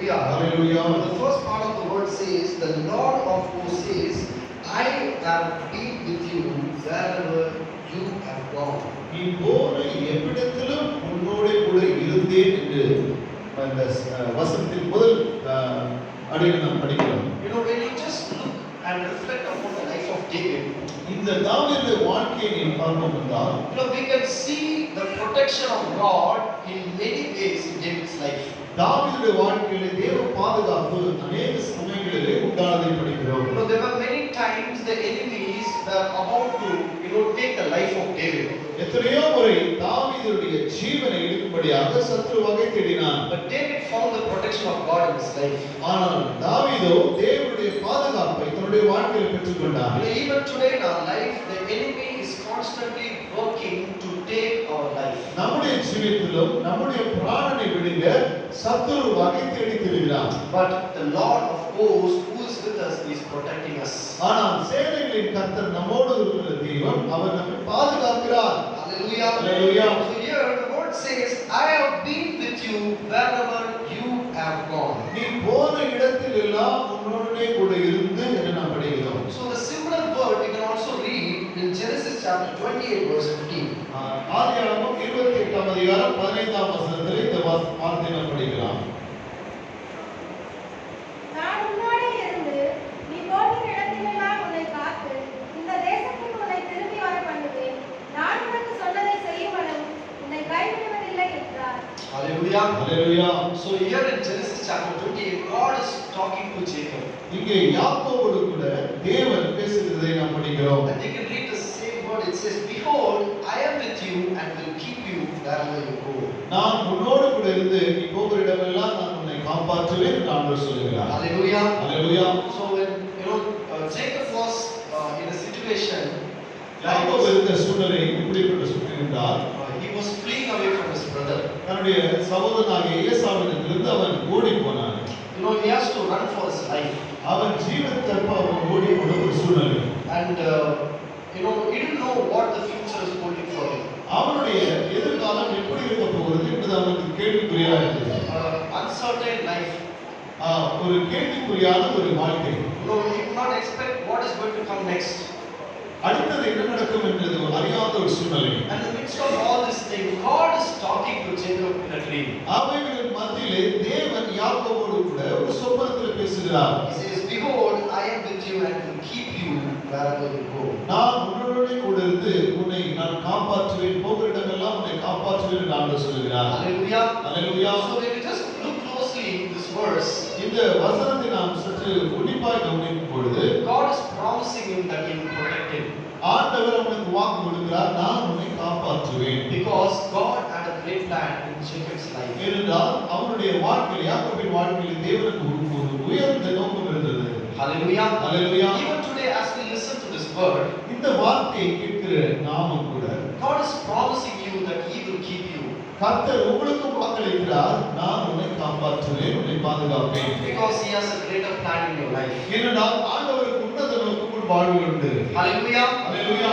Hallelujah. Hallelujah. The first part of the word says, the Lord of hosts says, I have been with you wherever you have gone. நீ போன எவ்விடத்திலும் உன்னோடு கூட இருந்தேன் என்று அந்த வசனத்தின் முதல் அடியில் நாம் படிக்கிறோம். You know, when you just look and reflect upon the life of David, இந்த தாவீதுடைய வாழ்க்கையை நீ பார்க்கும் என்றால், you know, we can see the protection of God in many ways in David's life. தாவீதுடைய வாழ்க்கையிலே தேவ பாதுகாப்பு अनेक சமயங்களிலே உண்டானதை படிக்கிறோம். You know, there were many times the enemies were about to, you know, take the life of David. எத்தனையோ முறை தாவீதுடைய ஜீவனை எடுக்கும்படியாக சத்ரு வகை தேடினான். But David found the protection of God in his life. ஆனால் தாவீதோ தேவனுடைய பாதுகாப்பை தன்னுடைய வாழ்க்கையில் பெற்றுக்கொண்டான். You know, even today in our life, the enemy is constantly working to take our life. நம்முடைய ஜீவிதத்திலும் நம்முடைய பிராணனை விடுங்க சத்ரு வகை தேடி திரிகிறான். But the Lord of hosts who is with us is protecting us. ஆனால் சேனைகளின் கர்த்தர் நம்மோடு இருக்கிற தேவன் அவர் நம்மை பாதுகாக்கிறார். Hallelujah. Hallelujah. So here the word says, I have been with you wherever you have gone. நீ போன இடத்தில் எல்லாம் உன்னோடே கூட இருந்து என்று நாம் படிக்கிறோம். So the similar word we can also read in Genesis chapter 28 verse 15. ஆதியாகமம் 28ஆம் அதிகாரம் 15ஆம் வசனத்தில் இந்த வார்த்தையை நாம் படிக்கலாம். நான் உன்னோடே இருந்து நீ போகிற இடத்திலெல்லாம் உன்னை காத்து இந்த தேசத்துக்கு உன்னை திரும்பி வர பண்ணுவேன். நான் உனக்கு சொன்னதை செய்யும் அளவு உன்னை கைவிடுவதில்லை என்றார். Hallelujah. Hallelujah. So here in Genesis chapter 28, God is talking to Jacob. இங்கே யாக்கோபோடு கூட தேவன் பேசுகிறதை நாம் படிக்கிறோம். And they can read the same word. It says, behold, I am with you and will keep you wherever you go. நான் உன்னோடு கூட இருந்து நீ போகிற இடமெல்லாம் நான் உன்னை காப்பாற்றுவேன் என்று ஆண்டவர் சொல்கிறார். Hallelujah. Hallelujah. So when Jacob was in a situation, யாக்கோபு இருந்த சூழ்நிலை இப்படிப்பட்ட சூழ்நிலை என்றால், he was fleeing away from his brother. தன்னுடைய சகோதரனாகிய ஏசாவிடத்திலிருந்து அவன் ஓடி போனான். You know, he has to run for his life. அவன் ஜீவனுக்கு அவன் ஓடி போன ஒரு சூழ்நிலை. And he didn't know what the future is holding for him. அவனுடைய எதிர்காலம் எப்படி இருக்க போகிறது என்பது அவனுக்கு கேள்விக்குறியா இருந்தது. Uncertain life. ஒரு கேள்விக்குறியான ஒரு வாழ்க்கை. He could not expect what is going to come next. அடுத்தது என்ன நடக்கும் என்பது அறியாத ஒரு சூழ்நிலை. And in the midst of all this thing, God is talking to Jacob in a dream. அவைகளின் மத்தியிலே தேவன் யாக்கோபோடு கூட ஒரு சொப்பனத்தில் பேசுகிறார். He says, behold, I am with you and will keep you wherever you go. நான் உன்னோடு கூட இருந்து உன்னை நான் காப்பாற்றுவேன், போகிற இடமெல்லாம் உன்னை காப்பாற்றுவேன் என்று ஆண்டவர் சொல்கிறார். Hallelujah. Hallelujah. So when you just look closely in this verse, இந்த வசனத்தை நாம் சற்று உன்னிப்பாய் கவனிக்கும் பொழுது God is promising him that he will protect him. ஆண்டவர் அவனுக்கு வாக்கு கொடுக்கிறார், நான் உன்னை காப்பாற்றுவேன். Because God had a great plan in Jacob's life. ஏனென்றால் அவனுடைய வாழ்க்கையில் யாக்கோபின் வாழ்க்கையில் தேவனுக்கு ஒரு உயர்ந்த நோக்கம் இருந்தது. Hallelujah. Hallelujah. Even today as we listen to this word, இந்த வார்த்தையை கேட்கிற நாமும் கூட God is promising you that he will keep you. கர்த்தர் உங்களுக்கு வாக்களிக்கிறார், நான் உன்னை காப்பாற்றுவேன், உன்னை பாதுகாப்பேன். Because he has a greater plan in your life. ஏனென்றால் ஆண்டவருக்கு உன்னத நோக்கம் வாழ்வு உண்டு. Hallelujah. Hallelujah.